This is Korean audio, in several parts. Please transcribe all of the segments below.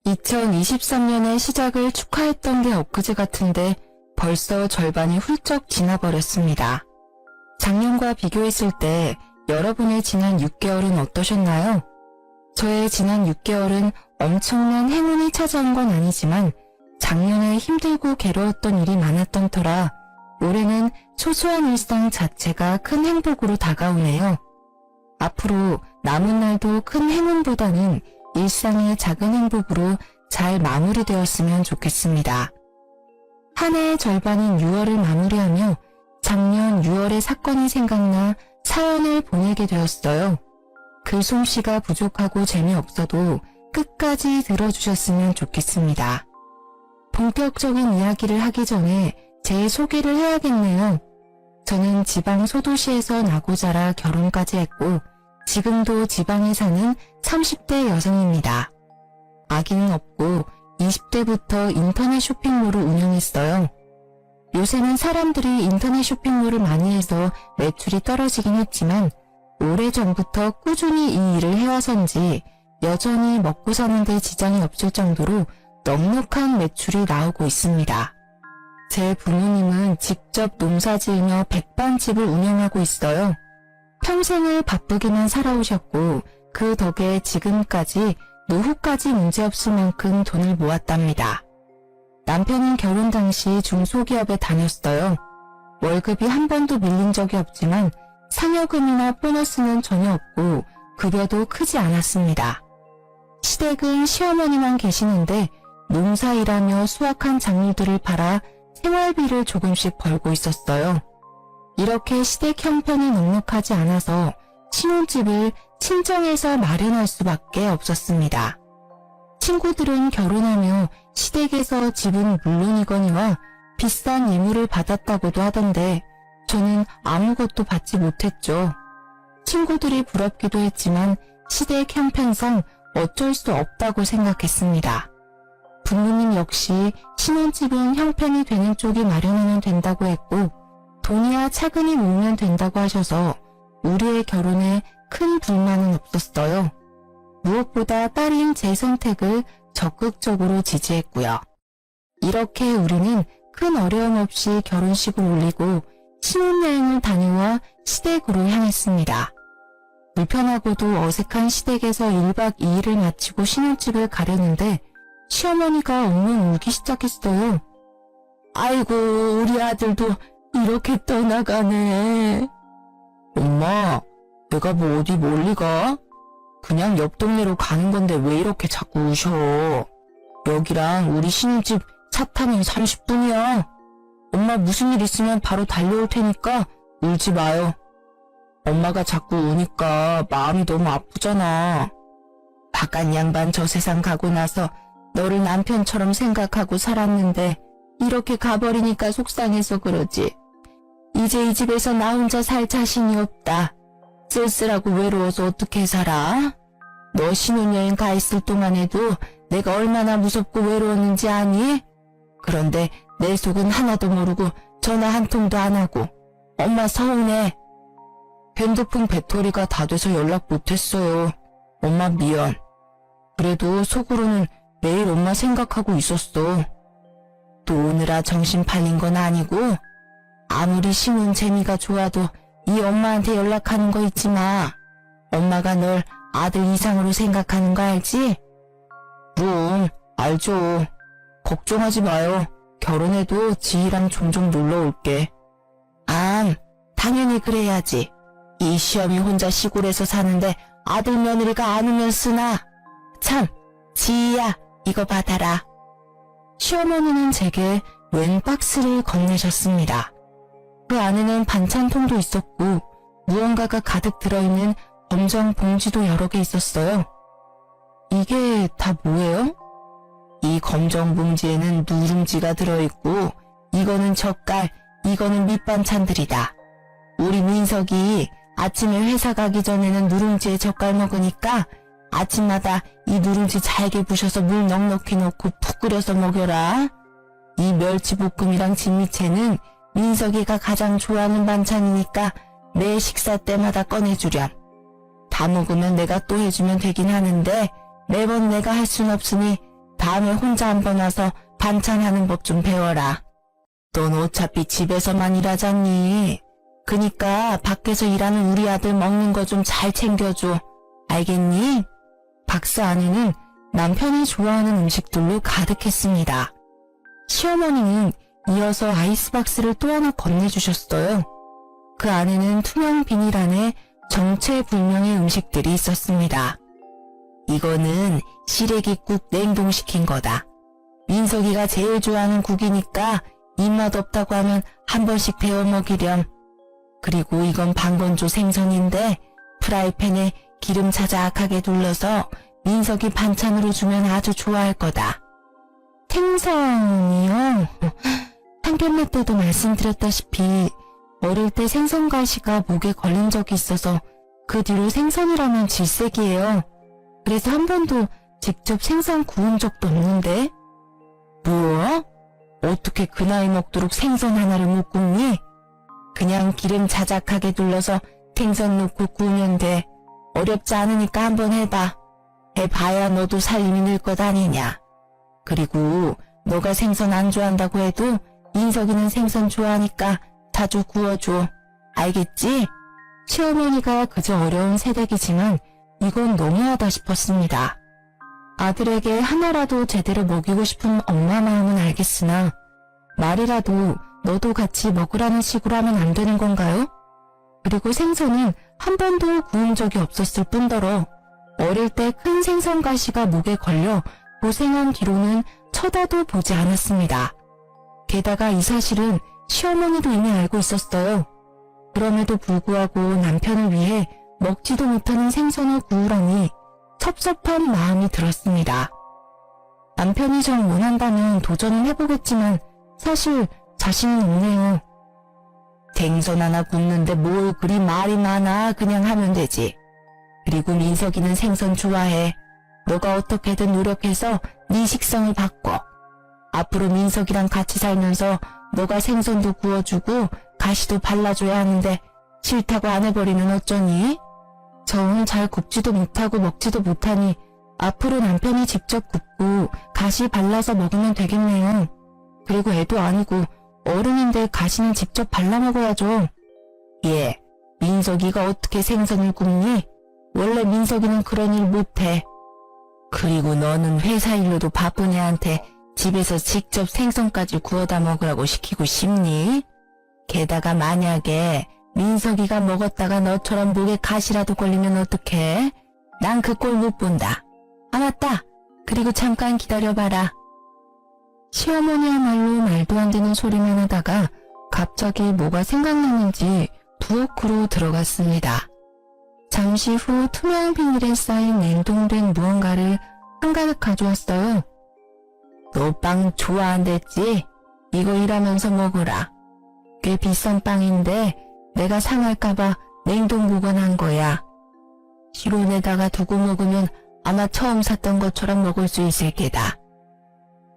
2023년의 시작을 축하했던 게 엊그제 같은데 벌써 절반이 훌쩍 지나버렸습니다. 작년과 비교했을 때 여러분의 지난 6개월은 어떠셨나요? 저의 지난 6개월은 엄청난 행운이 찾아온 건 아니지만 작년에 힘들고 괴로웠던 일이 많았던 터라 올해는 소소한 일상 자체가 큰 행복으로 다가오네요. 앞으로 남은 날도 큰 행운보다는 일상의 작은 행복으로 잘 마무리되었으면 좋겠습니다. 한 해의 절반인 6월을 마무리하며 작년 6월의 사건이 생각나 사연을 보내게 되었어요. 글솜씨가 부족하고 재미없어도 끝까지 들어주셨으면 좋겠습니다. 본격적인 이야기를 하기 전에 제 소개를 해야겠네요. 저는 지방 소도시에서 나고 자라 결혼까지 했고 지금도 지방에 사는 30대 여성입니다. 아기는 없고 20대부터 인터넷 쇼핑몰을 운영했어요. 요새는 사람들이 인터넷 쇼핑몰을 많이 해서 매출이 떨어지긴 했지만 오래전부터 꾸준히 이 일을 해와서인지 여전히 먹고 사는데 지장이 없을 정도로 넉넉한 매출이 나오고 있습니다. 제 부모님은 직접 농사 지으며 백반집을 운영하고 있어요. 평생을 바쁘게만 살아오셨고 그 덕에 지금까지 노후까지 문제없을 만큼 돈을 모았답니다. 남편은 결혼 당시 중소기업에 다녔어요. 월급이 한 번도 밀린 적이 없지만 상여금이나 보너스는 전혀 없고 급여도 크지 않았습니다. 시댁은 시어머니만 계시는데 농사일하며 수확한 작물들을 팔아 생활비를 조금씩 벌고 있었어요. 이렇게 시댁 형편이 넉넉하지 않아서 신혼집을 친정에서 마련할 수밖에 없었습니다. 친구들은 결혼하며 시댁에서 집은 물론이거니와 비싼 예물을 받았다고도 하던데 저는 아무것도 받지 못했죠. 친구들이 부럽기도 했지만 시댁 형편상 어쩔 수 없다고 생각했습니다. 부모님 역시 신혼집은 형편이 되는 쪽이 마련하면 된다고 했고 돈이야 차근히 모으면 된다고 하셔서 우리의 결혼에 큰 불만은 없었어요. 무엇보다 딸인 제 선택을 적극적으로 지지했고요. 이렇게 우리는 큰 어려움 없이 결혼식을 올리고 신혼여행을 다녀와 시댁으로 향했습니다. 불편하고도 어색한 시댁에서 1박 2일을 마치고 신혼집을 가려는데 시어머니가 엉엉 울기 시작했어요. 아이고 우리 아들도 이렇게 떠나가네. 엄마, 내가 뭐 어디 멀리 가? 그냥 옆 동네로 가는 건데 왜 이렇게 자꾸 우셔? 여기랑 우리 신혼집 차 타면 30분이야. 엄마 무슨 일 있으면 바로 달려올 테니까 울지 마요. 엄마가 자꾸 우니까 마음이 너무 아프잖아. 바깥 양반 저 세상 가고 나서 너를 남편처럼 생각하고 살았는데 이렇게 가버리니까 속상해서 그러지. 이제 이 집에서 나 혼자 살 자신이 없다. 쓸쓸하고 외로워서 어떻게 살아? 너 신혼여행 가 있을 동안에도 내가 얼마나 무섭고 외로웠는지 아니? 그런데 내 속은 하나도 모르고 전화 한 통도 안 하고 엄마 서운해. 핸드폰 배터리가 다 돼서 연락 못했어요. 엄마 미안. 그래도 속으로는 매일 엄마 생각하고 있었어. 또 오느라 정신 팔린 건 아니고 아무리 신혼 재미가 좋아도 이 엄마한테 연락하는 거 잊지 마. 엄마가 널 아들 이상으로 생각하는 거 알지? 그럼 알죠. 걱정하지 마요. 결혼해도 지희랑 종종 놀러 올게. 당연히 그래야지. 이 시어미 혼자 시골에서 사는데 아들 며느리가 안 오면 쓰나. 참, 지희야 이거 받아라. 시어머니는 제게 웬 박스를 건네셨습니다. 그 안에는 반찬통도 있었고 무언가가 가득 들어있는 검정 봉지도 여러 개 있었어요. 이게 다 뭐예요? 이 검정 봉지에는 누룽지가 들어있고 이거는 젓갈, 이거는 밑반찬들이다. 우리 민석이 아침에 회사 가기 전에는 누룽지에 젓갈 먹으니까 아침마다 이 누룽지 잘게 부셔서 물 넉넉히 넣고 푹 끓여서 먹여라. 이 멸치볶음이랑 진미채는 민석이가 가장 좋아하는 반찬이니까 매 식사 때마다 꺼내주렴. 다 먹으면 내가 또 해주면 되긴 하는데 매번 내가 할 순 없으니 다음에 혼자 한번 와서 반찬하는 법 좀 배워라. 넌 어차피 집에서만 일하잖니. 그니까 밖에서 일하는 우리 아들 먹는 거 좀 잘 챙겨줘. 알겠니? 박스 안에는 남편이 좋아하는 음식들로 가득했습니다. 시어머니는 이어서 아이스박스를 또 하나 건네주셨어요. 그 안에는 투명 비닐 안에 정체불명의 음식들이 있었습니다. 이거는 시래기국 냉동시킨 거다. 민석이가 제일 좋아하는 국이니까 입맛 없다고 하면 한 번씩 데워 먹이렴. 그리고 이건 방건조 생선인데 프라이팬에 기름 자작하게 둘러서 민석이 반찬으로 주면 아주 좋아할 거다. 생선이요? 한견례 때도 말씀드렸다시피 어릴 때 생선가시가 목에 걸린 적이 있어서 그 뒤로 생선이라면 질색이에요. 그래서 한 번도 직접 생선 구운 적도 없는데. 뭐? 어떻게 그 나이 먹도록 생선 하나를 못 굽니? 그냥 기름 자작하게 둘러서 생선 넣고 구우면 돼. 어렵지 않으니까 한번 해봐. 해봐야 너도 살림이 늘 것 아니냐. 그리고 너가 생선 안 좋아한다고 해도 민석이는 생선 좋아하니까 자주 구워줘. 알겠지? 시어머니가 그저 어려운 세대이지만 이건 너무하다 싶었습니다. 아들에게 하나라도 제대로 먹이고 싶은 엄마 마음은 알겠으나 말이라도 너도 같이 먹으라는 식으로 하면 안 되는 건가요? 그리고 생선은 한 번도 구운 적이 없었을 뿐더러 어릴 때 큰 생선 가시가 목에 걸려 고생한 뒤로는 쳐다도 보지 않았습니다. 게다가 이 사실은 시어머니도 이미 알고 있었어요. 그럼에도 불구하고 남편을 위해 먹지도 못하는 생선을 구우라니 섭섭한 마음이 들었습니다. 남편이 정 원한다면 도전은 해보겠지만 사실 자신은 없네요. 생선 하나 굽는데 뭘 그리 말이 많아. 그냥 하면 되지. 그리고 민석이는 생선 좋아해. 너가 어떻게든 노력해서 네 식성을 바꿔. 앞으로 민석이랑 같이 살면서 너가 생선도 구워주고 가시도 발라줘야 하는데 싫다고 안 해버리면 어쩌니? 저는 잘 굽지도 못하고 먹지도 못하니 앞으로 남편이 직접 굽고 가시 발라서 먹으면 되겠네요. 그리고 애도 아니고 어른인데 가시는 직접 발라 먹어야죠. 예, 민석이가 어떻게 생선을 굽니? 원래 민석이는 그런 일 못해. 그리고 너는 회사 일로도 바쁜 애한테 집에서 직접 생선까지 구워다 먹으라고 시키고 싶니? 게다가 만약에 민석이가 먹었다가 너처럼 목에 가시라도 걸리면 어떡해? 난 그 꼴 못 본다. 아 맞다. 그리고 잠깐 기다려봐라. 시어머니야말로 말도 안 되는 소리만 하다가 갑자기 뭐가 생각났는지 부엌으로 들어갔습니다. 잠시 후 투명 비닐에 쌓인 냉동된 무언가를 한가득 가져왔어요. 너 빵 좋아한댔지? 이거 일하면서 먹으라. 꽤 비싼 빵인데 내가 상할까봐 냉동 보관한 거야. 실온에다가 두고 먹으면 아마 처음 샀던 것처럼 먹을 수 있을 게다.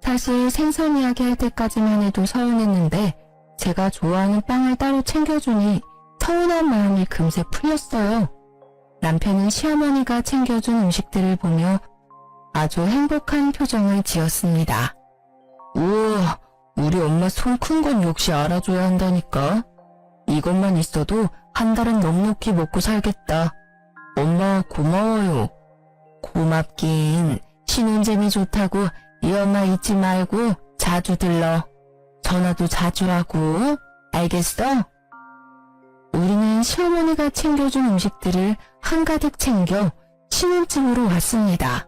사실 생선 이야기 할 때까지만 해도 서운했는데 제가 좋아하는 빵을 따로 챙겨주니 서운한 마음이 금세 풀렸어요. 남편은 시어머니가 챙겨준 음식들을 보며 아주 행복한 표정을 지었습니다. 우와, 우리 엄마 손 큰 건 역시 알아줘야 한다니까. 이것만 있어도 한 달은 넉넉히 먹고 살겠다. 엄마 고마워요. 고맙긴. 신혼재미 좋다고 이 엄마 잊지 말고 자주 들러. 전화도 자주 하고. 알겠어? 우리는 시어머니가 챙겨준 음식들을 한가득 챙겨 신혼집으로 왔습니다.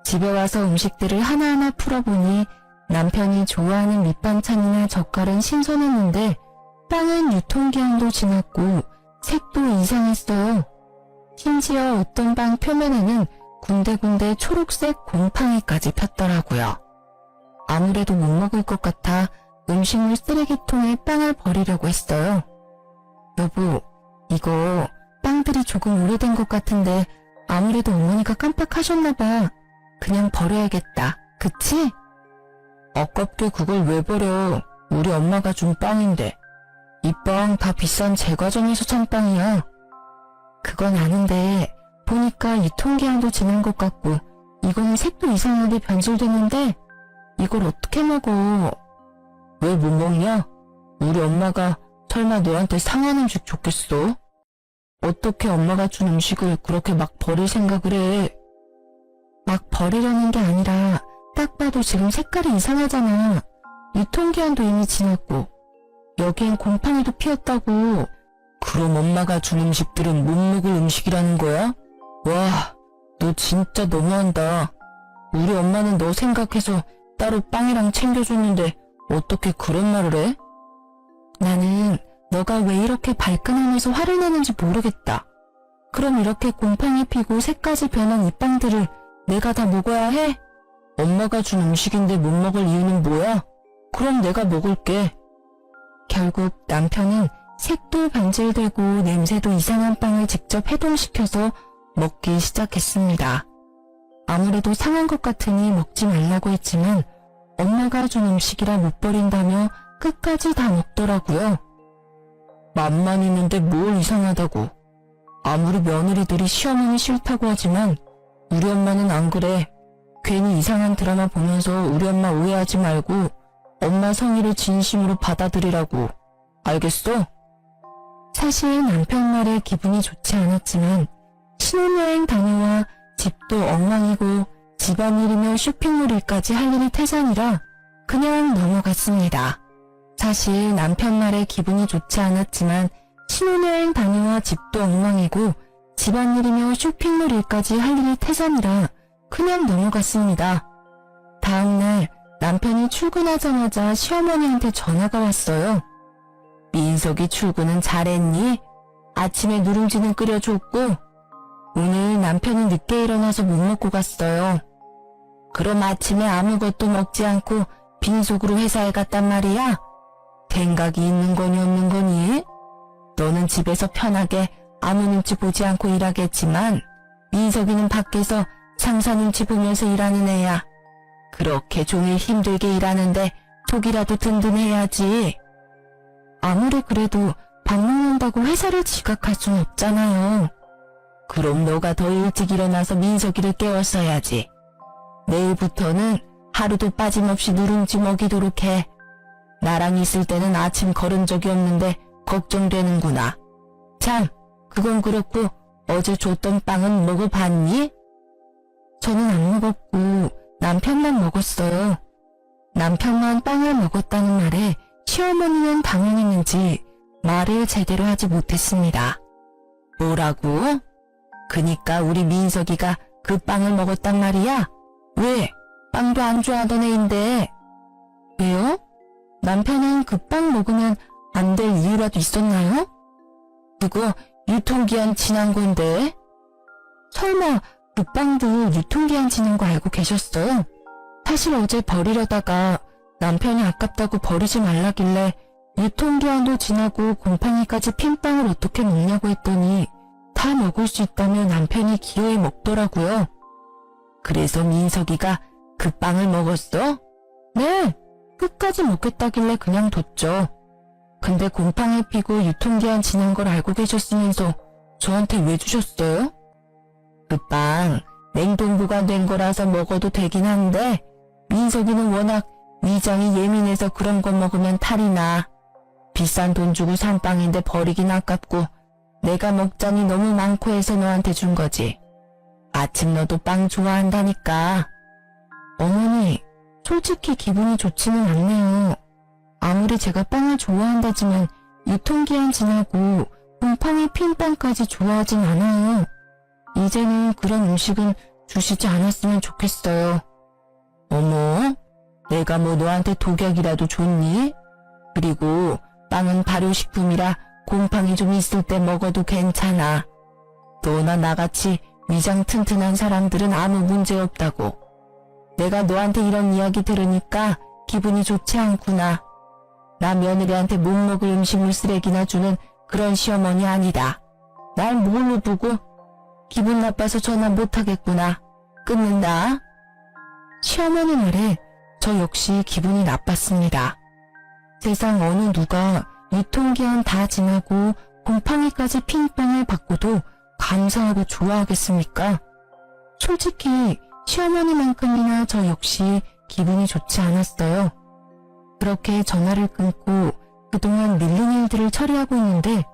집에 와서 음식들을 하나하나 풀어보니 남편이 좋아하는 밑반찬이나 젓갈은 신선했는데 빵은 유통기한도 지났고 색도 이상했어요. 심지어 어떤 빵 표면에는 군데군데 초록색 곰팡이까지 폈더라고요. 아무래도 못 먹을 것 같아 음식물 쓰레기통에 빵을 버리려고 했어요. 여보, 이거 빵들이 조금 오래된 것 같은데 아무래도 어머니가 깜빡하셨나봐. 그냥 버려야겠다. 그치? 아깝게 그걸 왜 버려. 우리 엄마가 준 빵인데. 이 빵 다 비싼 제과점에서 산 빵이야. 그건 아는데 보니까 유통기한도 지난 것 같고 이건 색도 이상하게 변질됐는데 이걸 어떻게 먹어? 왜 못 먹냐? 우리 엄마가 설마 너한테 상한 음식 줬겠어? 어떻게 엄마가 준 음식을 그렇게 막 버릴 생각을 해? 막 버리려는 게 아니라 딱 봐도 지금 색깔이 이상하잖아. 유통기한도 이미 지났고 여기엔 곰팡이도 피었다고. 그럼 엄마가 준 음식들은 못 먹을 음식이라는 거야? 와, 너 진짜 너무한다. 우리 엄마는 너 생각해서 따로 빵이랑 챙겨줬는데 어떻게 그런 말을 해? 나는 너가 왜 이렇게 발끈하면서 화를 내는지 모르겠다. 그럼 이렇게 곰팡이 피고 색까지 변한 이 빵들을 내가 다 먹어야 해? 엄마가 준 음식인데 못 먹을 이유는 뭐야? 그럼 내가 먹을게. 결국 남편은 색도 변질되고 냄새도 이상한 빵을 직접 해동시켜서 먹기 시작했습니다. 아무래도 상한 것 같으니 먹지 말라고 했지만 엄마가 준 음식이라 못 버린다며 끝까지 다 먹더라고요. 맛만 있는데 뭘 이상하다고. 아무리 며느리들이 시어머니 싫다고 하지만 우리 엄마는 안 그래. 괜히 이상한 드라마 보면서 우리 엄마 오해하지 말고 엄마 성의를 진심으로 받아들이라고. 알겠어? 사실 남편 말에 기분이 좋지 않았지만 신혼여행 다녀와 집도 엉망이고 집안일이며 쇼핑몰 일까지 할 일이 태산이라 그냥 넘어갔습니다. 사실 남편 말에 기분이 좋지 않았지만 신혼여행 다녀와 집도 엉망이고 집안일이며 쇼핑몰 일까지 할 일이 태산이라 그냥 넘어갔습니다. 다음날 남편이 출근하자마자 시어머니한테 전화가 왔어요. 민석이 출근은 잘했니? 아침에 누룽지는 끓여줬고 오늘 남편은 늦게 일어나서 못 먹고 갔어요. 그럼 아침에 아무것도 먹지 않고 빈속으로 회사에 갔단 말이야? 생각이 있는 거니 없는 거니? 너는 집에서 편하게 아무 눈치 보지 않고 일하겠지만 민석이는 밖에서 상사 눈치 보면서 일하는 애야. 그렇게 종일 힘들게 일하는데 속이라도 든든해야지. 아무리 그래도 밥 먹는다고 회사를 지각할 순 없잖아요. 그럼 너가 더 일찍 일어나서 민석이를 깨웠어야지. 내일부터는 하루도 빠짐없이 누룽지 먹이도록 해. 나랑 있을 때는 아침 걸은 적이 없는데 걱정되는구나. 참, 그건 그렇고 어제 줬던 빵은 먹어봤니? 저는 안 먹었고 남편만 먹었어요. 남편만 빵을 먹었다는 말에 시어머니는 당황했는지 말을 제대로 하지 못했습니다. 뭐라고? 그니까 우리 민석이가 그 빵을 먹었단 말이야? 왜? 빵도 안 좋아하던 애인데. 왜요? 남편은 그 빵 먹으면 안 될 이유라도 있었나요? 그거 유통기한 지난 건데. 설마 그 빵도 유통기한 지난 거 알고 계셨어요? 사실 어제 버리려다가 남편이 아깝다고 버리지 말라길래 유통기한도 지나고 곰팡이까지 핀 빵을 어떻게 먹냐고 했더니 다 먹을 수 있다며 남편이 기어이 먹더라고요. 그래서 민석이가 그 빵을 먹었어? 네, 끝까지 먹겠다길래 그냥 뒀죠. 근데 곰팡이 피고 유통기한 지난 걸 알고 계셨으면서 저한테 왜 주셨어요? 그 빵 냉동 보관된 거라서 먹어도 되긴 한데 민석이는 워낙 위장이 예민해서 그런 거 먹으면 탈이 나. 비싼 돈 주고 산 빵인데 버리긴 아깝고 내가 먹자니 너무 많고 해서 너한테 준 거지. 아침 너도 빵 좋아한다니까. 어머니, 솔직히 기분이 좋지는 않네요. 아무리 제가 빵을 좋아한다지만 유통기한 지나고 곰팡이 핀 빵까지 좋아하진 않아요. 이제는 그런 음식은 주시지 않았으면 좋겠어요. 어머, 내가 뭐 너한테 독약이라도 줬니? 그리고 빵은 발효식품이라 곰팡이 좀 있을 때 먹어도 괜찮아. 너나 나같이 위장 튼튼한 사람들은 아무 문제 없다고. 내가 너한테 이런 이야기 들으니까 기분이 좋지 않구나. 나 며느리한테 못 먹을 음식물 쓰레기나 주는 그런 시어머니 아니다. 날 뭘로 보고? 기분 나빠서 전화 못하겠구나. 끊는다. 시어머니 말에 저 역시 기분이 나빴습니다. 세상 어느 누가 유통기한 다 지나고 곰팡이까지 핀 빵을 받고도 감사하고 좋아하겠습니까? 솔직히 시어머니만큼이나 저 역시 기분이 좋지 않았어요. 그렇게 전화를 끊고 그동안 밀린 일들을 처리하고 있는데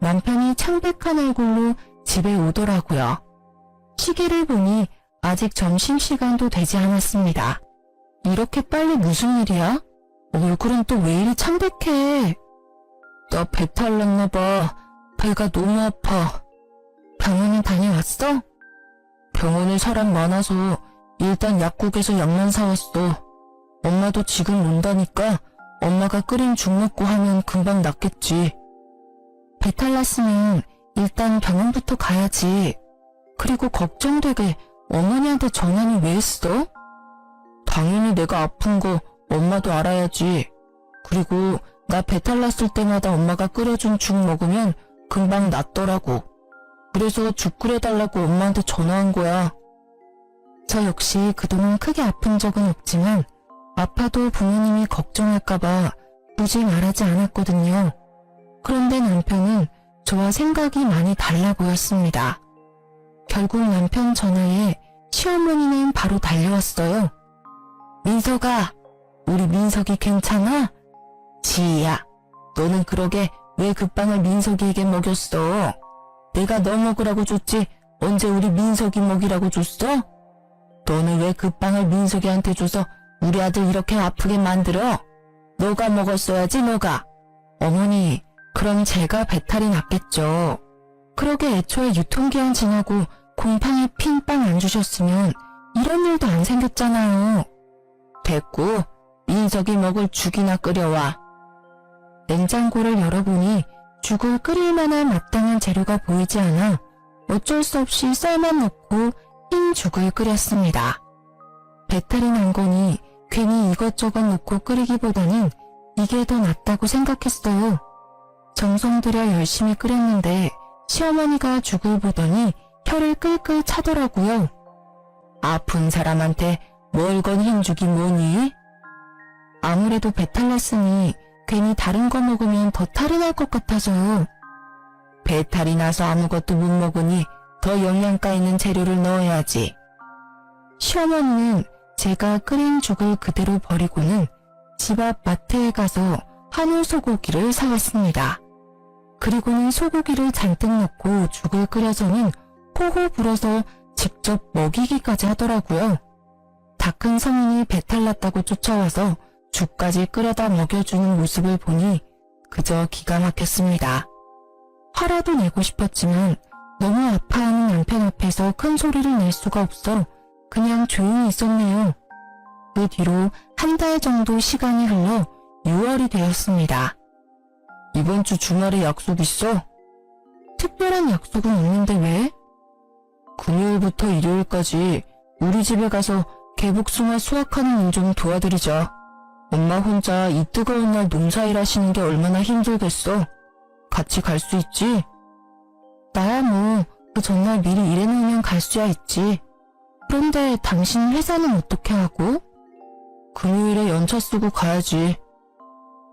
남편이 창백한 얼굴로 집에 오더라고요. 시계를 보니 아직 점심시간도 되지 않았습니다. 이렇게 빨리 무슨 일이야? 얼굴은 또 왜 이리 창백해? 나 배탈 났나 봐. 배가 너무 아파. 병원에 다녀왔어? 병원에 사람 많아서 일단 약국에서 약만 사왔어. 엄마도 지금 온다니까 엄마가 끓인 죽 먹고 하면 금방 낫겠지. 배탈 났으면 일단 병원부터 가야지. 그리고 걱정되게 어머니한테 전화는 왜 했어? 당연히 내가 아픈 거 엄마도 알아야지. 그리고 나 배탈 났을 때마다 엄마가 끓여준 죽 먹으면 금방 낫더라고. 그래서 죽 끓여달라고 엄마한테 전화한 거야. 저 역시 그동안 크게 아픈 적은 없지만 아파도 부모님이 걱정할까봐 굳이 말하지 않았거든요. 그런데 남편은 저와 생각이 많이 달라 보였습니다. 결국 남편 전화에 시어머니는 바로 달려왔어요. 민석아, 우리 민석이 괜찮아? 지희야, 너는 그러게 왜 그 빵을 민석이에게 먹였어? 내가 너 먹으라고 줬지 언제 우리 민석이 먹이라고 줬어? 너는 왜 그 빵을 민석이한테 줘서 우리 아들 이렇게 아프게 만들어? 너가 먹었어야지 너가. 어머니, 그럼 제가 배탈이 났겠죠. 그러게 애초에 유통기한 지나고 곰팡이 핀 빵 안 주셨으면 이런 일도 안 생겼잖아요. 됐고, 민석이 먹을 죽이나 끓여와. 냉장고를 열어보니 죽을 끓일 만한 마땅한 재료가 보이지 않아 어쩔 수 없이 쌀만 넣고 흰 죽을 끓였습니다. 배탈이 난 거니 괜히 이것저것 넣고 끓이기보다는 이게 더 낫다고 생각했어요. 정성 들여 열심히 끓였는데 시어머니가 죽을 보더니 혀를 끌끌 차더라고요. 아픈 사람한테 뭘 건 흰죽이 뭐니? 아무래도 배탈 났으니 괜히 다른 거 먹으면 더 탈이 날 것 같아서요. 배탈이 나서 아무것도 못 먹으니 더 영양가 있는 재료를 넣어야지. 시어머니는 제가 끓인 죽을 그대로 버리고는 집 앞 마트에 가서 한우 소고기를 사왔습니다. 그리고는 소고기를 잔뜩 넣고 죽을 끓여서는 호호 불어서 직접 먹이기까지 하더라고요. 다 큰 성인이 배탈 났다고 쫓아와서 죽까지 끓여다 먹여주는 모습을 보니 그저 기가 막혔습니다. 화라도 내고 싶었지만 너무 아파하는 남편 앞에서 큰 소리를 낼 수가 없어 그냥 조용히 있었네요. 그 뒤로 한 달 정도 시간이 흘러 6월이 되었습니다. 이번 주 주말에 약속 있어? 특별한 약속은 없는데 왜? 금요일부터 일요일까지 우리 집에 가서 개복숭아 수확하는 일 좀 도와드리자. 엄마 혼자 이 뜨거운 날 농사일 하시는 게 얼마나 힘들겠어. 같이 갈 수 있지? 나야 뭐 그 전날 미리 일해놓으면 갈 수야 있지. 그런데 당신 회사는 어떻게 하고? 금요일에 연차 쓰고 가야지.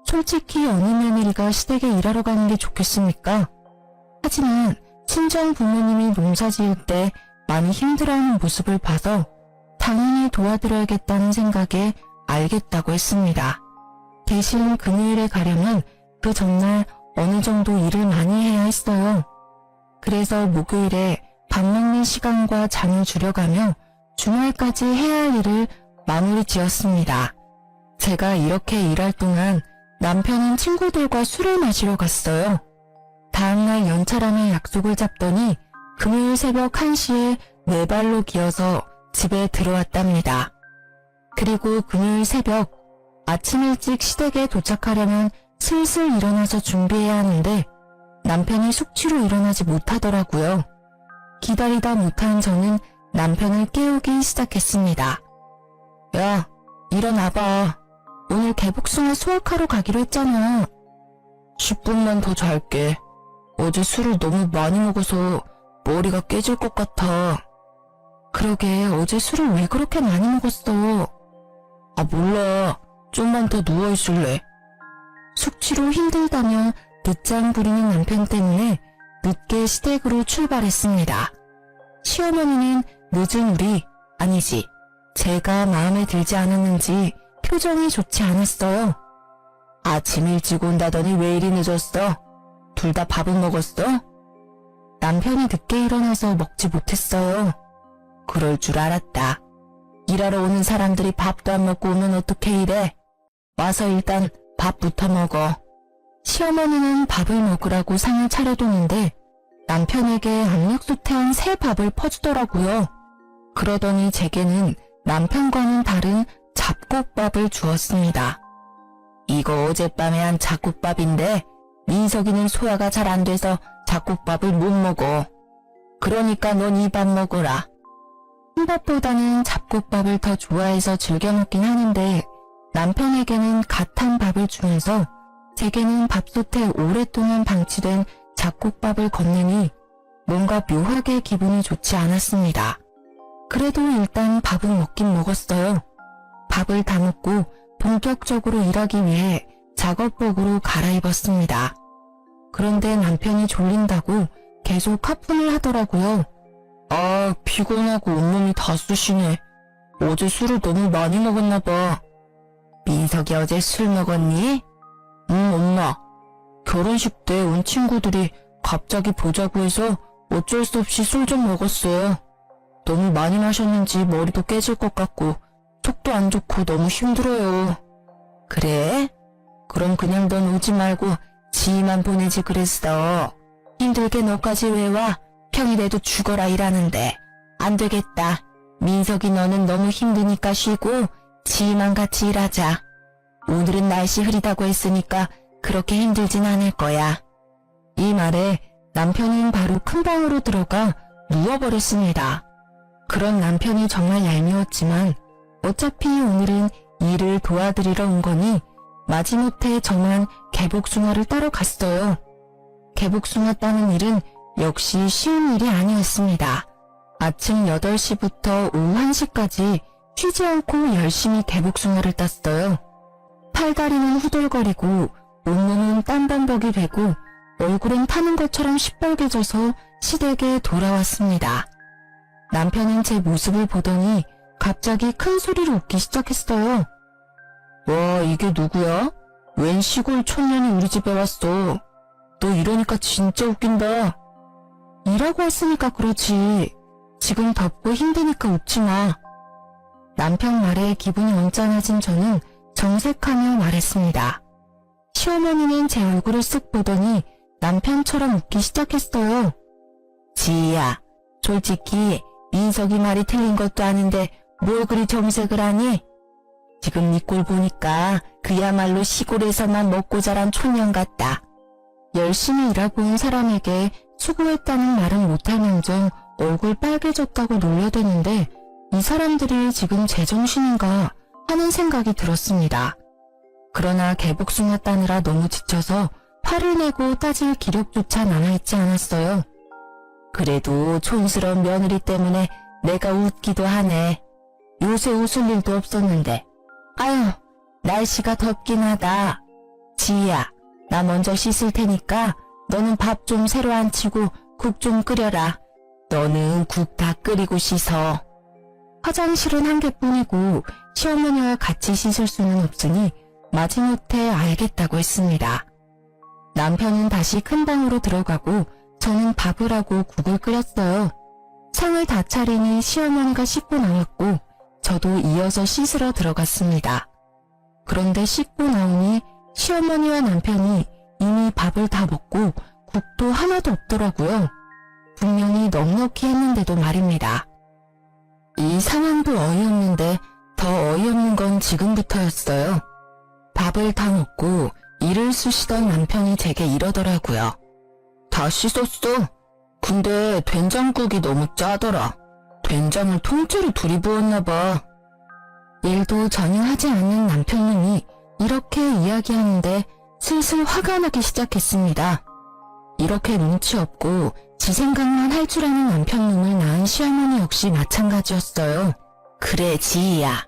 솔직히 어느 며느리가 시댁에 일하러 가는 게 좋겠습니까? 하지만 친정 부모님이 농사 지을 때 많이 힘들어하는 모습을 봐서 당연히 도와드려야겠다는 생각에 알겠다고 했습니다. 대신 금요일에 가려면 그 전날 어느 정도 일을 많이 해야 했어요. 그래서 목요일에 밥 먹는 시간과 잠을 줄여가며 주말까지 해야 할 일을 마무리 지었습니다. 제가 이렇게 일할 동안 남편은 친구들과 술을 마시러 갔어요. 다음날 연차라며 약속을 잡더니 금요일 새벽 1시에 네 발로 기어서 집에 들어왔답니다. 그리고 금요일 새벽 아침 일찍 시댁에 도착하려면 슬슬 일어나서 준비해야 하는데 남편이 숙취로 일어나지 못하더라고요. 기다리다 못한 저는 남편을 깨우기 시작했습니다. 야, 일어나봐. 오늘 개복숭아 수확하러 가기로 했잖아. 10분만 더 잘게. 어제 술을 너무 많이 먹어서 머리가 깨질 것 같아. 그러게 어제 술을 왜 그렇게 많이 먹었어? 아 몰라. 좀만 더 누워있을래. 숙취로 힘들다며 늦장 부리는 남편 때문에 늦게 시댁으로 출발했습니다. 시어머니는 늦은 우리 아니지, 제가 마음에 들지 않았는지 표정이 좋지 않았어요. 아침 일찍 온다더니 왜 이리 늦었어? 둘 다 밥은 먹었어? 남편이 늦게 일어나서 먹지 못했어요. 그럴 줄 알았다. 일하러 오는 사람들이 밥도 안 먹고 오면 어떻게 이래? 와서 일단 밥부터 먹어. 시어머니는 밥을 먹으라고 상을 차려두는데 남편에게 압력솥에 새 밥을 퍼주더라고요. 그러더니 제게는 남편과는 다른 잡곡밥을 주었습니다. 이거 어젯밤에 한 잡곡밥인데 민석이는 소화가 잘 안 돼서 잡곡밥을 못 먹어. 그러니까 넌 이 밥 먹어라. 흰밥보다는 잡곡밥을 더 좋아해서 즐겨 먹긴 하는데 남편에게는 갓한 밥을 주면서 제게는 밥솥에 오랫동안 방치된 잡곡밥을 건네니 뭔가 묘하게 기분이 좋지 않았습니다. 그래도 일단 밥은 먹긴 먹었어요. 밥을 다 먹고 본격적으로 일하기 위해 작업복으로 갈아입었습니다. 그런데 남편이 졸린다고 계속 하품을 하더라고요. 아, 피곤하고 온몸이 다 쑤시네. 어제 술을 너무 많이 먹었나 봐. 민석이 어제 술 먹었니? 응, 엄마. 결혼식 때 온 친구들이 갑자기 보자고 해서 어쩔 수 없이 술 좀 먹었어요. 너무 많이 마셨는지 머리도 깨질 것 같고 속도 안 좋고 너무 힘들어요. 그래? 그럼 그냥 넌 오지 말고 지희만 보내지 그랬어. 힘들게 너까지 왜 와? 평일에도 죽어라 일하는데. 안 되겠다. 민석이 너는 너무 힘드니까 쉬고 지희만 같이 일하자. 오늘은 날씨 흐리다고 했으니까 그렇게 힘들진 않을 거야. 이 말에 남편은 바로 큰 방으로 들어가 누워버렸습니다. 그런 남편이 정말 얄미웠지만 어차피 오늘은 일을 도와드리러 온 거니 마지못해 저만 개복숭아를 따러 갔어요. 개복숭아 따는 일은 역시 쉬운 일이 아니었습니다. 아침 8시부터 오후 1시까지 쉬지 않고 열심히 개복숭아를 땄어요. 팔다리는 후들거리고 온몸은 땀범벅이 되고 얼굴은 타는 것처럼 시뻘개져서 시댁에 돌아왔습니다. 남편은 제 모습을 보더니 갑자기 큰 소리로 웃기 시작했어요. 와, 이게 누구야? 웬 시골 촌년이 우리 집에 왔어. 너 이러니까 진짜 웃긴다. 일하고 왔으니까 그렇지. 지금 덥고 힘드니까 웃지 마. 남편 말에 기분이 언짢아진 저는 정색하며 말했습니다. 시어머니는 제 얼굴을 쓱 보더니 남편처럼 웃기 시작했어요. 지희야, 솔직히 민석이 말이 틀린 것도 아닌데 뭘 그리 정색을 하니? 지금 네 꼴 보니까 그야말로 시골에서만 먹고 자란 촌년 같다. 열심히 일하고 온 사람에게 수고했다는 말은 못할망정 얼굴 빨개졌다고 놀려대는데 이 사람들이 지금 제정신인가 하는 생각이 들었습니다. 그러나 개복숭아 따느라 너무 지쳐서 화를 내고 따질 기력조차 남아있지 않았어요. 그래도 촌스러운 며느리 때문에 내가 웃기도 하네. 요새 웃을 일도 없었는데. 아유, 날씨가 덥긴 하다. 지희야, 나 먼저 씻을 테니까 너는 밥 좀 새로 안 치고 국 좀 끓여라. 너는 국 다 끓이고 씻어. 화장실은 한 개뿐이고 시어머니와 같이 씻을 수는 없으니 마지못해 알겠다고 했습니다. 남편은 다시 큰 방으로 들어가고 저는 밥을 하고 국을 끓였어요. 상을 다 차리니 시어머니가 씻고 나왔고 저도 이어서 씻으러 들어갔습니다. 그런데 씻고 나오니 시어머니와 남편이 이미 밥을 다 먹고 국도 하나도 없더라고요. 분명히 넉넉히 했는데도 말입니다. 이 상황도 어이없는데 더 어이없는 건 지금부터였어요. 밥을 다 먹고 이를 쑤시던 남편이 제게 이러더라고요. 다 씻었어. 근데 된장국이 너무 짜더라. 된장을 통째로 둘이 부었나 봐. 일도 전혀 하지 않는 남편님이 이렇게 이야기하는데 슬슬 화가 나기 시작했습니다. 이렇게 눈치 없고 지 생각만 할 줄 아는 남편놈을 낳은 시어머니 역시 마찬가지였어요. 그래, 지희야.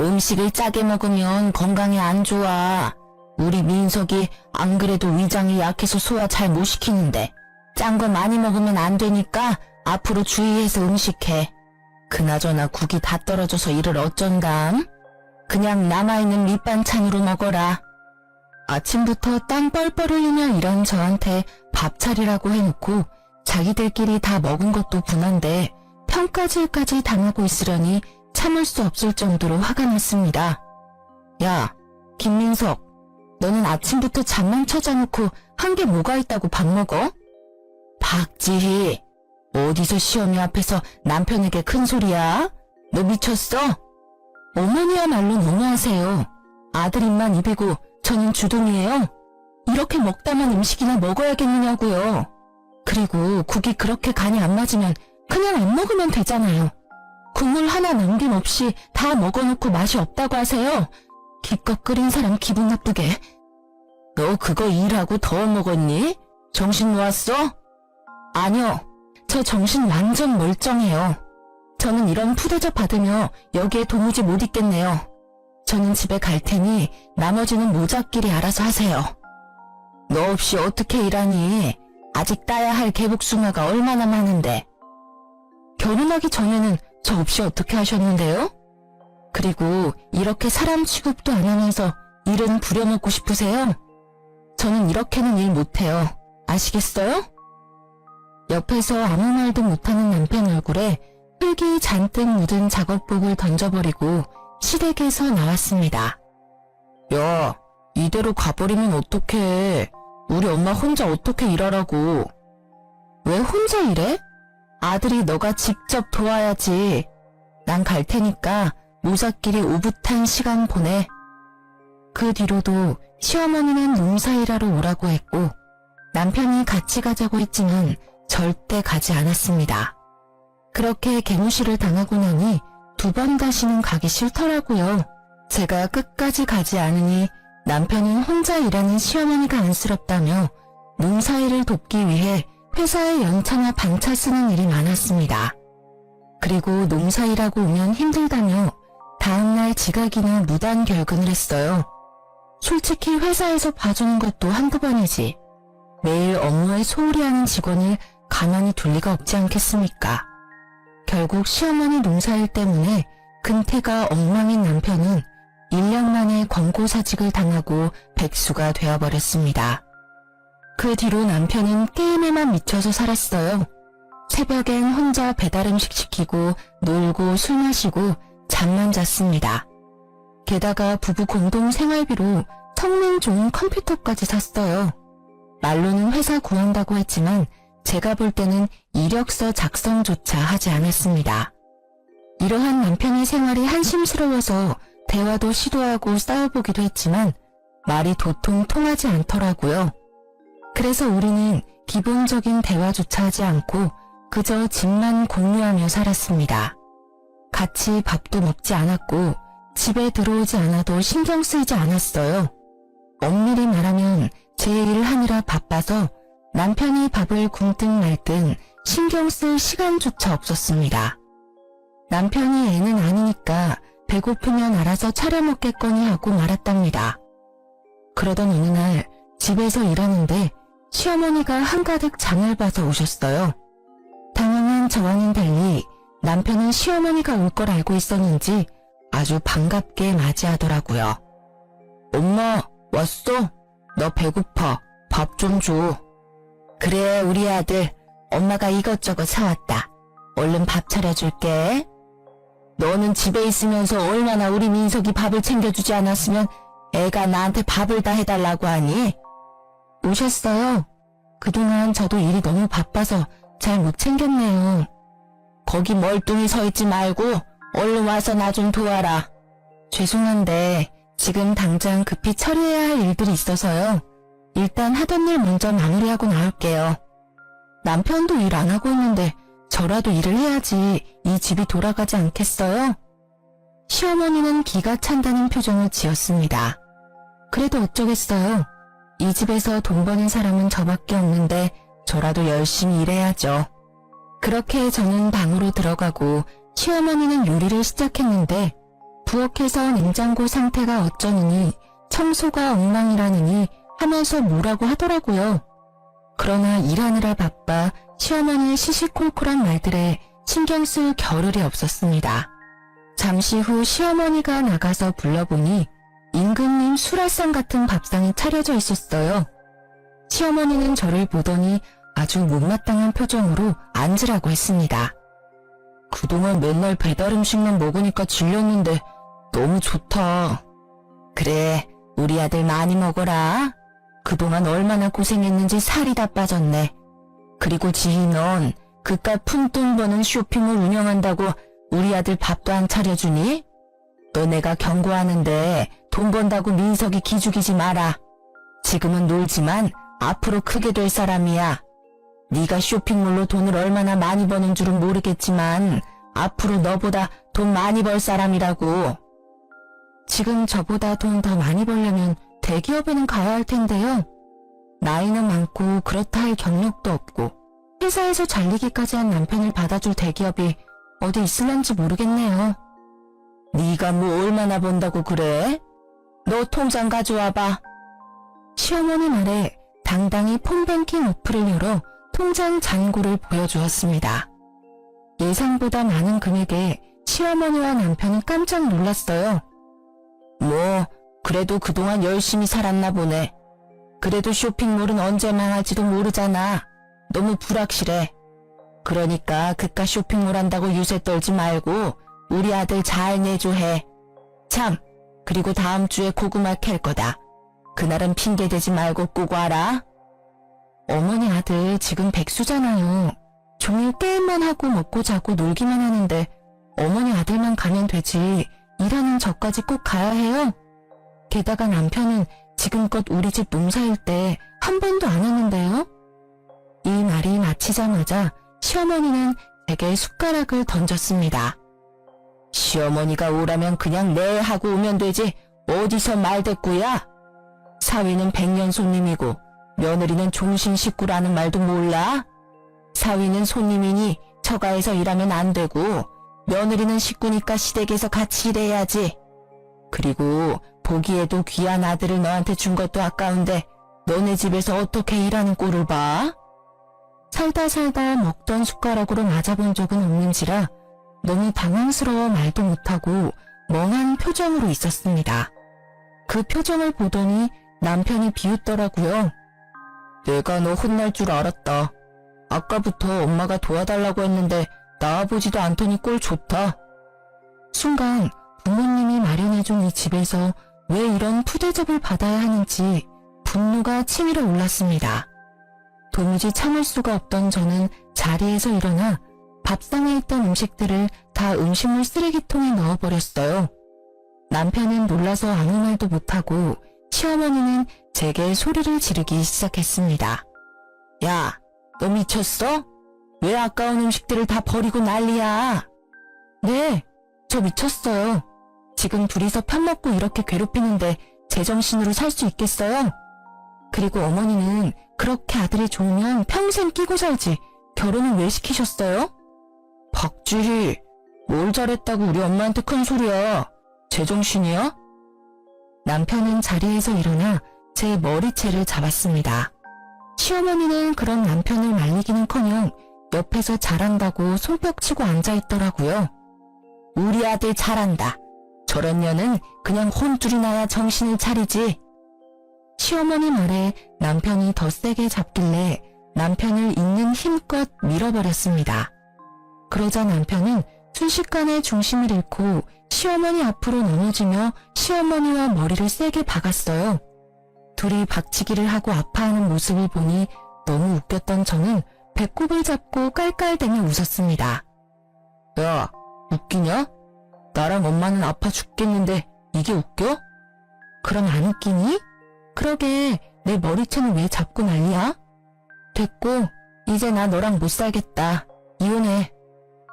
음식을 짜게 먹으면 건강에 안 좋아. 우리 민석이 안 그래도 위장이 약해서 소화 잘 못 시키는데 짠 거 많이 먹으면 안 되니까 앞으로 주의해서 음식해. 그나저나 국이 다 떨어져서 이를 어쩐담? 그냥 남아있는 밑반찬으로 먹어라. 아침부터 땀 뻘뻘 흘리며 일한 저한테 밥 차리라고 해놓고 자기들끼리 다 먹은 것도 분한데 평가질까지 당하고 있으려니 참을 수 없을 정도로 화가 났습니다. 야, 김민석, 너는 아침부터 잠만 찾아놓고 한 게 뭐가 있다고 밥 먹어? 박지희, 어디서 시어미 앞에서 남편에게 큰 소리야? 너 미쳤어? 어머니야말로 너무하세요. 아들 입만 입이고 저는 주둥이에요. 이렇게 먹다만 음식이나 먹어야겠느냐고요. 그리고 국이 그렇게 간이 안 맞으면 그냥 안 먹으면 되잖아요. 국물 하나 남김없이 다 먹어놓고 맛이 없다고 하세요. 기껏 끓인 사람 기분 나쁘게. 너 그거 일하고 더 먹었니? 정신 놓았어? 아니요. 저 정신 완전 멀쩡해요. 저는 이런 푸대접 받으며 여기에 도무지 못 있겠네요. 저는 집에 갈 테니 나머지는 모자끼리 알아서 하세요. 너 없이 어떻게 일하니? 아직 따야 할 개복숭아가 얼마나 많은데. 결혼하기 전에는 저 없이 어떻게 하셨는데요? 그리고 이렇게 사람 취급도 안 하면서 일은 부려먹고 싶으세요? 저는 이렇게는 일 못해요. 아시겠어요? 옆에서 아무 말도 못하는 남편 얼굴에 흙이 잔뜩 묻은 작업복을 던져버리고 시댁에서 나왔습니다. 야, 이대로 가버리면 어떡해. 우리 엄마 혼자 어떻게 일하라고. 왜 혼자 일해? 아들이 너가 직접 도와야지. 난 갈 테니까 모자끼리 오붓한 시간 보내. 그 뒤로도 시어머니는 농사일하러 오라고 했고 남편이 같이 가자고 했지만 절대 가지 않았습니다. 그렇게 개무시를 당하고 나니 2번 다시는 가기 싫더라고요. 제가 끝까지 가지 않으니 남편은 혼자 일하는 시어머니가 안쓰럽다며 농사일을 돕기 위해 회사에 연차나 반차 쓰는 일이 많았습니다. 그리고 농사일하고 오면 힘들다며 다음날 지각이나 무단 결근을 했어요. 솔직히 회사에서 봐주는 것도 한두 번이지. 매일 업무에 소홀히 하는 직원을 가만히 둘 리가 없지 않겠습니까? 결국 시어머니 농사일 때문에 근태가 엉망인 남편은 1년 만에 권고사직을 당하고 백수가 되어버렸습니다. 그 뒤로 남편은 게임에만 미쳐서 살았어요. 새벽엔 혼자 배달음식 시키고 놀고 술 마시고 잠만 잤습니다. 게다가 부부 공동 생활비로 성능 좋은 컴퓨터까지 샀어요. 말로는 회사 구한다고 했지만 제가 볼 때는 이력서 작성조차 하지 않았습니다. 이러한 남편의 생활이 한심스러워서 대화도 시도하고 싸워보기도 했지만 말이 도통 통하지 않더라고요. 그래서 우리는 기본적인 대화조차 하지 않고 그저 집만 공유하며 살았습니다. 같이 밥도 먹지 않았고 집에 들어오지 않아도 신경 쓰이지 않았어요. 엄밀히 말하면 제 일을 하느라 바빠서 남편이 밥을 굶든 말든 신경 쓸 시간조차 없었습니다. 남편이 애는 아니니까 배고프면 알아서 차려 먹겠거니 하고 말았답니다. 그러던 어느 날 집에서 일하는데 시어머니가 한가득 장을 봐서 오셨어요. 당황한 저와는 달리 남편은 시어머니가 올 걸 알고 있었는지 아주 반갑게 맞이하더라고요. 엄마, 왔어? 너 배고파. 밥 좀 줘. 그래, 우리 아들. 엄마가 이것저것 사왔다. 얼른 밥 차려줄게. 너는 집에 있으면서 얼마나 우리 민석이 밥을 챙겨주지 않았으면 애가 나한테 밥을 다 해달라고 하니? 오셨어요? 그동안 저도 일이 너무 바빠서 잘 못 챙겼네요. 거기 멀뚱히 서 있지 말고 얼른 와서 나 좀 도와라. 죄송한데 지금 당장 급히 처리해야 할 일들이 있어서요. 일단 하던 일 먼저 마무리하고 나올게요. 남편도 일 안 하고 있는데 저라도 일을 해야지 이 집이 돌아가지 않겠어요? 시어머니는 기가 찬다는 표정을 지었습니다. 그래도 어쩌겠어요. 이 집에서 돈 버는 사람은 저밖에 없는데 저라도 열심히 일해야죠. 그렇게 저는 방으로 들어가고 시어머니는 요리를 시작했는데 부엌에서 냉장고 상태가 어쩌느니 청소가 엉망이라느니 하면서 뭐라고 하더라고요. 그러나 일하느라 바빠 시어머니의 시시콜콜한 말들에 신경 쓸 겨를이 없었습니다. 잠시 후 시어머니가 나가서 불러보니 임금님 수라상 같은 밥상이 차려져 있었어요. 시어머니는 저를 보더니 아주 못마땅한 표정으로 앉으라고 했습니다. 그동안 맨날 배달 음식만 먹으니까 질렸는데 너무 좋다. 그래, 우리 아들 많이 먹어라. 그동안 얼마나 고생했는지 살이 다 빠졌네. 그리고 지희 넌 그깟 푼돈 버는 쇼핑몰 운영한다고 우리 아들 밥도 안 차려주니? 너 내가 경고하는데 돈 번다고 민석이 기죽이지 마라. 지금은 놀지만 앞으로 크게 될 사람이야. 네가 쇼핑몰로 돈을 얼마나 많이 버는 줄은 모르겠지만 앞으로 너보다 돈 많이 벌 사람이라고. 지금 저보다 돈 더 많이 벌려면 대기업에는 가야 할 텐데요. 나이는 많고 그렇다 할 경력도 없고 회사에서 잘리기까지 한 남편을 받아줄 대기업이 어디 있을런지 모르겠네요. 네가 뭐 얼마나 번다고 그래? 너 통장 가져와봐. 시어머니 말에 당당히 폰뱅킹 어플을 열어 통장 잔고를 보여주었습니다. 예상보다 많은 금액에 시어머니와 남편이 깜짝 놀랐어요. 뭐 그래도 그동안 열심히 살았나 보네. 그래도 쇼핑몰은 언제 망할지도 모르잖아. 너무 불확실해. 그러니까 그깟 쇼핑몰 한다고 유세 떨지 말고 우리 아들 잘 내조해. 참, 그리고 다음 주에 고구마 캘 거다. 그날은 핑계대지 말고 꼭 와라. 어머니 아들 지금 백수잖아요. 종일 게임만 하고 먹고 자고 놀기만 하는데 어머니 아들만 가면 되지 일하는 저까지 꼭 가야 해요? 게다가 남편은 지금껏 우리 집 농사일 때 한 번도 안 왔는데요. 이 말이 마치자마자 시어머니는 제게 숟가락을 던졌습니다. 시어머니가 오라면 그냥 네 하고 오면 되지 어디서 말대꾸야? 사위는 백년 손님이고 며느리는 종신 식구라는 말도 몰라? 사위는 손님이니 처가에서 일하면 안 되고 며느리는 식구니까 시댁에서 같이 일해야지. 그리고 보기에도 귀한 아들을 너한테 준 것도 아까운데 너네 집에서 어떻게 일하는 꼴을 봐? 살다 먹던 숟가락으로 맞아본 적은 없는지라 너무 당황스러워 말도 못하고 멍한 표정으로 있었습니다. 그 표정을 보더니 남편이 비웃더라고요. 내가 너 혼날 줄 알았다. 아까부터 엄마가 도와달라고 했는데 나와보지도 않더니 꼴 좋다. 순간 부모님이 마련해준 이 집에서 왜 이런 푸대접을 받아야 하는지 분노가 치밀어 올랐습니다. 도무지 참을 수가 없던 저는 자리에서 일어나 밥상에 있던 음식들을 다 음식물 쓰레기통에 넣어버렸어요. 남편은 놀라서 아무 말도 못하고 시어머니는 제게 소리를 지르기 시작했습니다. 야, 너 미쳤어? 왜 아까운 음식들을 다 버리고 난리야? 네, 저 미쳤어요. 지금 둘이서 편먹고 이렇게 괴롭히는데 제정신으로 살 수 있겠어요? 그리고 어머니는 그렇게 아들이 좋으면 평생 끼고 살지 결혼은 왜 시키셨어요? 박주희, 뭘 잘했다고 우리 엄마한테 큰 소리야. 제정신이야? 남편은 자리에서 일어나 제 머리채를 잡았습니다. 시어머니는 그런 남편을 말리기는커녕 옆에서 잘한다고 손뼉치고 앉아있더라고요. 우리 아들 잘한다. 저런 년은 그냥 혼쭐이 나야 정신을 차리지. 시어머니 말에 남편이 더 세게 잡길래 남편을 있는 힘껏 밀어버렸습니다. 그러자 남편은 순식간에 중심을 잃고 시어머니 앞으로 넘어지며 시어머니와 머리를 세게 박았어요. 둘이 박치기를 하고 아파하는 모습을 보니 너무 웃겼던 저는 배꼽을 잡고 깔깔대며 웃었습니다. 야, 웃기냐? 나랑 엄마는 아파 죽겠는데 이게 웃겨? 그럼 안 웃기니? 그러게 내 머리채는 왜 잡고 난리야? 됐고 이제 나 너랑 못 살겠다. 이혼해.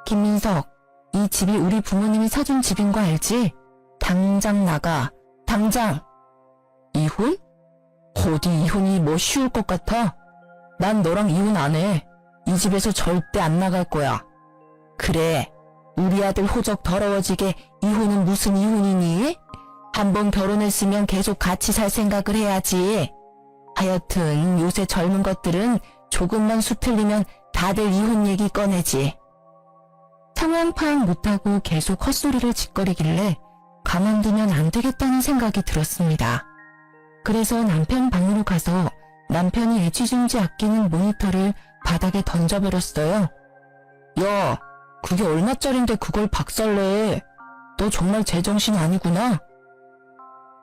김민석, 이 집이 우리 부모님이 사준 집인 거 알지? 당장 나가. 당장. 이혼? 어디 이혼이 뭐 쉬울 것 같아? 난 너랑 이혼 안 해. 이 집에서 절대 안 나갈 거야. 그래, 우리 아들 호적 더러워지게 이혼은 무슨 이혼이니? 한번 결혼했으면 계속 같이 살 생각을 해야지. 하여튼 요새 젊은 것들은 조금만 수틀리면 다들 이혼 얘기 꺼내지. 상황 파악 못하고 계속 헛소리를 짓거리길래 가만두면 안 되겠다는 생각이 들었습니다. 그래서 남편 방으로 가서 남편이 애지중지 아끼는 모니터를 바닥에 던져버렸어요. 야, 그게 얼마짜린데 그걸 박살내. 너 정말 제정신 아니구나.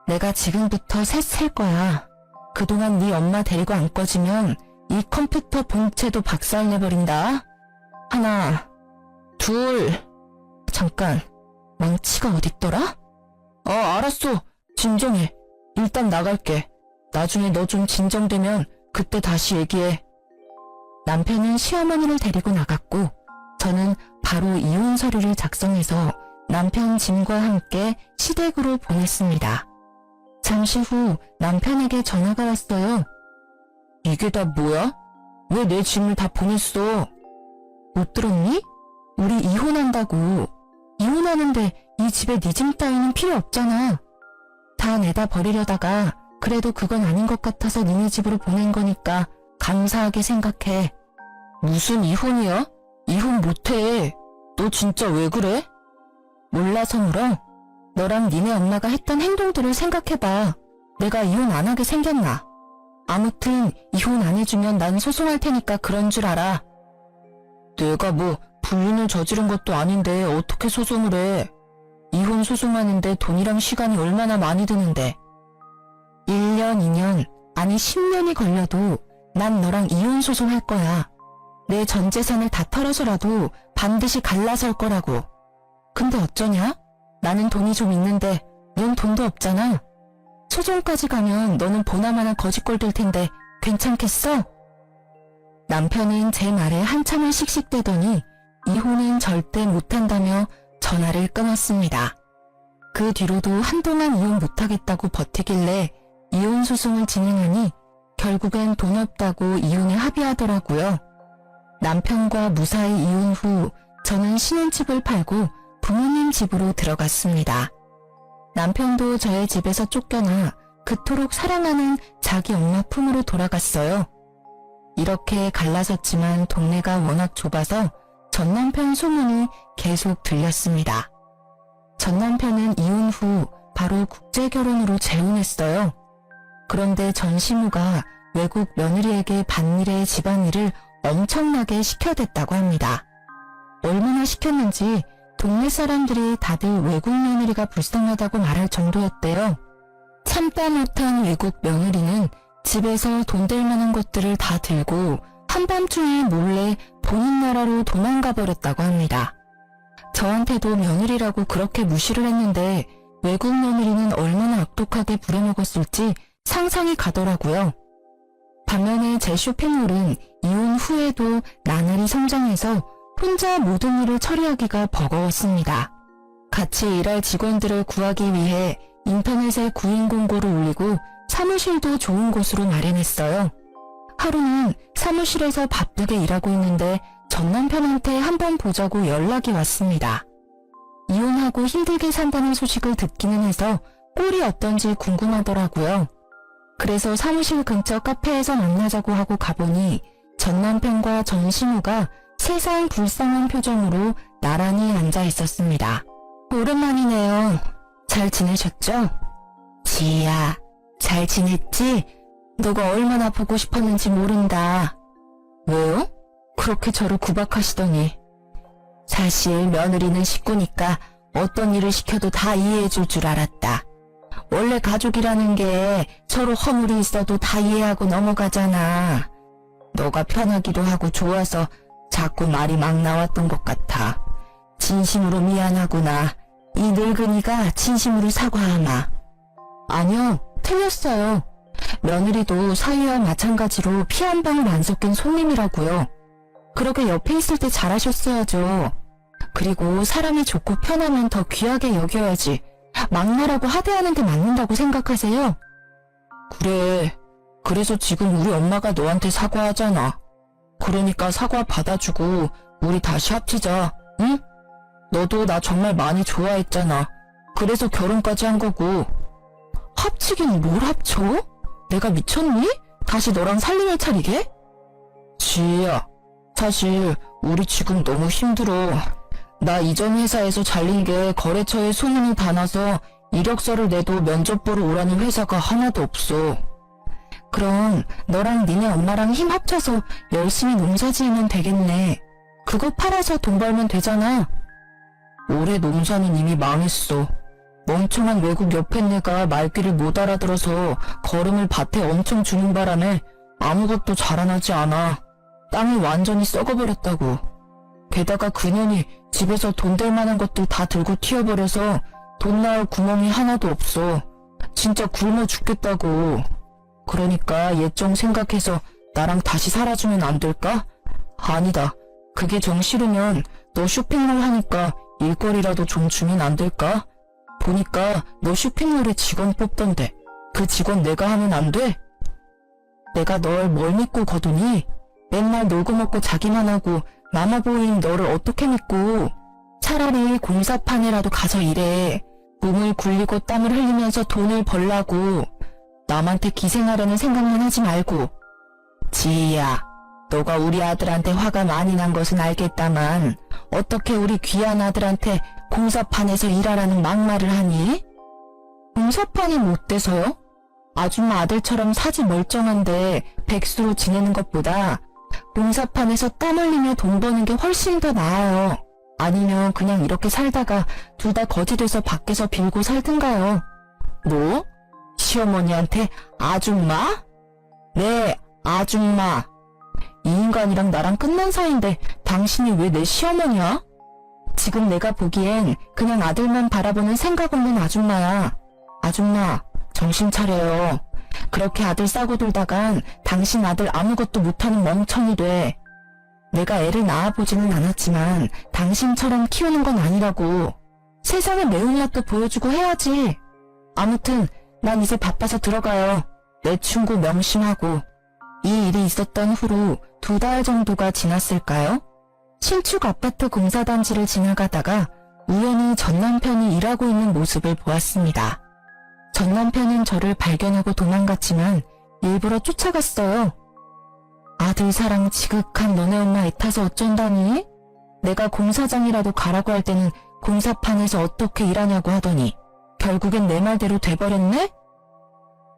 내가 지금부터 셋 셀 거야. 그동안 네 엄마 데리고 안 꺼지면 이 컴퓨터 본체도 박살내버린다. 하나, 둘. 잠깐, 망치가 어딨더라? 알았어. 진정해. 일단 나갈게. 나중에 너 좀 진정되면 그때 다시 얘기해. 남편은 시어머니를 데리고 나갔고 저는 바로 이혼 서류를 작성해서 남편 짐과 함께 시댁으로 보냈습니다. 잠시 후 남편에게 전화가 왔어요. 이게 다 뭐야? 왜 내 짐을 다 보냈어? 못 들었니? 우리 이혼한다고. 이혼하는데 이 집에 네 짐 따위는 필요 없잖아. 다 내다 버리려다가 그래도 그건 아닌 것 같아서 니네 집으로 보낸 거니까 감사하게 생각해. 무슨 이혼이야? 이혼 못해. 너 진짜 왜 그래? 몰라서 물어? 너랑 니네 엄마가 했던 행동들을 생각해봐. 내가 이혼 안 하게 생겼나? 아무튼 이혼 안 해주면 난 소송할 테니까 그런 줄 알아. 내가 뭐 불륜을 저지른 것도 아닌데 어떻게 소송을 해? 이혼 소송하는데 돈이랑 시간이 얼마나 많이 드는데. 1년, 2년, 아니 10년이 걸려도 난 너랑 이혼 소송할 거야. 내 전 재산을 다 털어서라도 반드시 갈라설 거라고. 근데 어쩌냐? 나는 돈이 좀 있는데 넌 돈도 없잖아. 소송까지 가면 너는 보나마나 거지꼴 될 텐데 괜찮겠어? 남편은 제 말에 한참을 씩씩대더니 이혼은 절대 못한다며 전화를 끊었습니다. 그 뒤로도 한동안 이혼 못하겠다고 버티길래 이혼 소송을 진행하니 결국엔 돈 없다고 이혼에 합의하더라고요. 남편과 무사히 이혼 후 저는 신혼집을 팔고 부모님 집으로 들어갔습니다. 남편도 저의 집에서 쫓겨나 그토록 사랑하는 자기 엄마 품으로 돌아갔어요. 이렇게 갈라졌지만 동네가 워낙 좁아서 전 남편 소문이 계속 들렸습니다. 전 남편은 이혼 후 바로 국제결혼으로 재혼했어요. 그런데 전 시무가 외국 며느리에게 밭일에 집안일을 엄청나게 시켜댔다고 합니다. 얼마나 시켰는지 동네 사람들이 다들 외국 며느리가 불쌍하다고 말할 정도였대요. 참다 못한 외국 며느리는 집에서 돈 될 만한 것들을 다 들고 한밤중에 몰래 본인 나라로 도망가 버렸다고 합니다. 저한테도 며느리라고 그렇게 무시를 했는데 외국 며느리는 얼마나 악독하게 부려먹었을지 상상이 가더라고요. 반면에 제 쇼핑몰은 이혼 후에도 나날이 성장해서 혼자 모든 일을 처리하기가 버거웠습니다. 같이 일할 직원들을 구하기 위해 인터넷에 구인 공고를 올리고 사무실도 좋은 곳으로 마련했어요. 하루는 사무실에서 바쁘게 일하고 있는데 전 남편한테 한번 보자고 연락이 왔습니다. 이혼하고 힘들게 산다는 소식을 듣기는 해서 꼴이 어떤지 궁금하더라고요. 그래서 사무실 근처 카페에서 만나자고 하고 가보니 전 남편과 전 시누가 세상 불쌍한 표정으로 나란히 앉아 있었습니다. 오랜만이네요. 잘 지내셨죠? 지희야, 잘 지냈지? 너가 얼마나 보고 싶었는지 모른다. 왜요? 그렇게 저를 구박하시더니. 사실 며느리는 식구니까 어떤 일을 시켜도 다 이해해줄 줄 알았다. 원래 가족이라는 게 서로 허물이 있어도 다 이해하고 넘어가잖아. 너가 편하기도 하고 좋아서 자꾸 말이 막 나왔던 것 같아. 진심으로 미안하구나. 이 늙은이가 진심으로 사과하마. 아니요, 틀렸어요. 며느리도 사위와 마찬가지로 피 한 방울 안 섞인 손님이라고요. 그러게 옆에 있을 때 잘하셨어야죠. 그리고 사람이 좋고 편하면 더 귀하게 여겨야지. 막말하고 하대하는 게 맞는다고 생각하세요? 그래. 그래서 지금 우리 엄마가 너한테 사과하잖아. 그러니까 사과 받아주고 우리 다시 합치자. 응? 너도 나 정말 많이 좋아했잖아. 그래서 결혼까지 한 거고. 합치긴 뭘 합쳐? 내가 미쳤니? 다시 너랑 살림을 차리게? 지희야, 사실 우리 지금 너무 힘들어. 나 이전 회사에서 잘린 게 거래처에 소문이 다 나서 이력서를 내도 면접 보러 오라는 회사가 하나도 없어. 그럼 너랑 니네 엄마랑 힘 합쳐서 열심히 농사 지으면 되겠네. 그거 팔아서 돈 벌면 되잖아. 올해 농사는 이미 망했어. 멍청한 외국 옆에네가 말귀를 못 알아들어서 거름을 밭에 엄청 주는 바람에 아무것도 자라나지 않아. 땅이 완전히 썩어버렸다고. 게다가 그년이 집에서 돈 될 만한 것들 다 들고 튀어버려서 돈 나올 구멍이 하나도 없어. 진짜 굶어 죽겠다고. 그러니까 옛 좀 생각해서 나랑 다시 살아주면 안 될까? 아니다. 그게 정 싫으면 너 쇼핑몰 하니까 일거리라도 좀 주면 안 될까? 보니까 너 쇼핑몰에 직원 뽑던데 그 직원 내가 하면 안 돼? 내가 널 뭘 믿고 거두니? 맨날 놀고 먹고 자기만 하고 마마보이인 너를 어떻게 믿고. 차라리 공사판에라도 가서 일해. 몸을 굴리고 땀을 흘리면서 돈을 벌라고. 남한테 기생하려는 생각만 하지 말고. 지희야, 너가 우리 아들한테 화가 많이 난 것은 알겠다만 어떻게 우리 귀한 아들한테 공사판에서 일하라는 막말을 하니? 공사판이 못 돼서요? 아줌마 아들처럼 사지 멀쩡한데 백수로 지내는 것보다 공사판에서 땀 흘리며 돈 버는 게 훨씬 더 나아요. 아니면 그냥 이렇게 살다가 둘 다 거지 돼서 밖에서 빌고 살든가요. 뭐? 시어머니한테 아줌마? 네, 아줌마. 이 인간이랑 나랑 끝난 사이인데 당신이 왜 내 시어머니야? 지금 내가 보기엔 그냥 아들만 바라보는 생각 없는 아줌마야. 아줌마, 정신 차려요. 그렇게 아들 싸고 돌다간 당신 아들 아무것도 못하는 멍청이 돼. 내가 애를 낳아보지는 않았지만 당신처럼 키우는 건 아니라고. 세상의 매운맛도 보여주고 해야지. 아무튼 난 이제 바빠서 들어가요. 내 충고 명심하고. 이 일이 있었던 후로 2달 정도가 지났을까요? 신축 아파트 공사단지를 지나가다가 우연히 전 남편이 일하고 있는 모습을 보았습니다. 전 남편은 저를 발견하고 도망갔지만 일부러 쫓아갔어요. 아들 사랑 지극한 너네 엄마 애타서 어쩐다니? 내가 공사장이라도 가라고 할 때는 공사판에서 어떻게 일하냐고 하더니 결국엔 내 말대로 돼버렸네?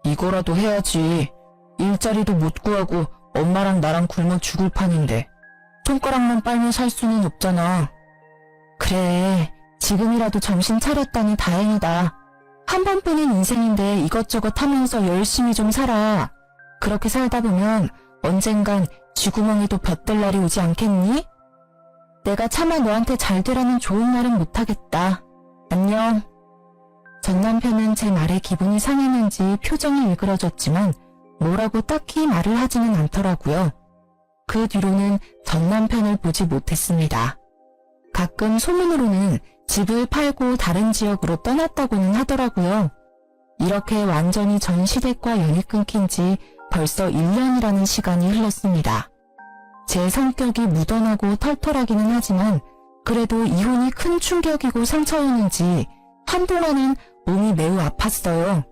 이거라도 해야지. 일자리도 못 구하고 엄마랑 나랑 굶어 죽을 판인데 손가락만 빨면 살 수는 없잖아. 그래, 지금이라도 정신 차렸다니 다행이다. 한 번뿐인 인생인데 이것저것 하면서 열심히 좀 살아. 그렇게 살다 보면 언젠간 쥐구멍에도 볕들 날이 오지 않겠니? 내가 차마 너한테 잘 되라는 좋은 말은 못하겠다. 안녕. 전 남편은 제 말에 기분이 상했는지 표정이 일그러졌지만 뭐라고 딱히 말을 하지는 않더라고요. 그 뒤로는 전 남편을 보지 못했습니다. 가끔 소문으로는 집을 팔고 다른 지역으로 떠났다고는 하더라고요. 이렇게 완전히 전 시댁과 연이 끊긴 지 벌써 1년이라는 시간이 흘렀습니다. 제 성격이 무던하고 털털하기는 하지만 그래도 이혼이 큰 충격이고 상처였는지 한동안은 몸이 매우 아팠어요.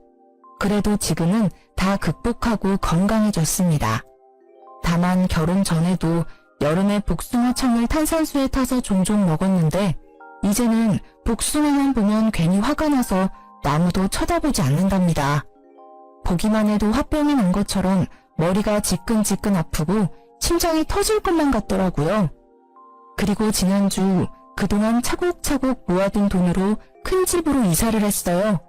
그래도 지금은 다 극복하고 건강해졌습니다. 다만 결혼 전에도 여름에 복숭아청을 탄산수에 타서 종종 먹었는데 이제는 복숭아만 보면 괜히 화가 나서 나무도 쳐다보지 않는답니다. 보기만 해도 화병이 난 것처럼 머리가 지끈지끈 아프고 심장이 터질 것만 같더라고요. 그리고 지난주 그동안 차곡차곡 모아둔 돈으로 큰 집으로 이사를 했어요.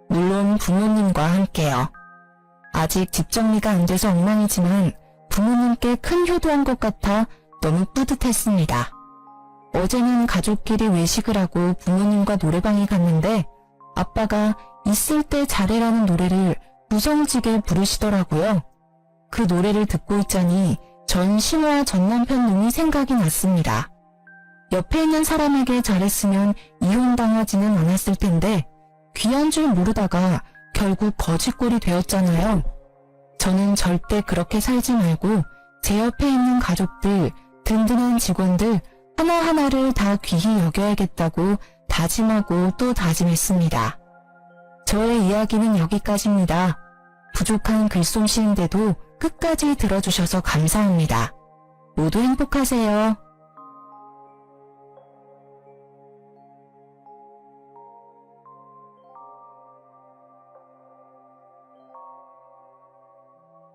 물론 부모님과 함께요. 아직 집 정리가 안 돼서 엉망이지만 부모님께 큰 효도한 것 같아 너무 뿌듯했습니다. 어제는 가족끼리 외식을 하고 부모님과 노래방에 갔는데 아빠가 있을 때 잘해라는 노래를 무성지게 부르시더라고요. 그 노래를 듣고 있자니 전 신우와 전 남편 놈이 생각이 났습니다. 옆에 있는 사람에게 잘했으면 이혼당하지는 않았을 텐데 귀한 줄 모르다가 결국 거지꼴이 되었잖아요. 저는 절대 그렇게 살지 말고 제 옆에 있는 가족들, 든든한 직원들 하나하나를 다 귀히 여겨야겠다고 다짐하고 또 다짐했습니다. 저의 이야기는 여기까지입니다. 부족한 글솜씨인데도 끝까지 들어주셔서 감사합니다. 모두 행복하세요.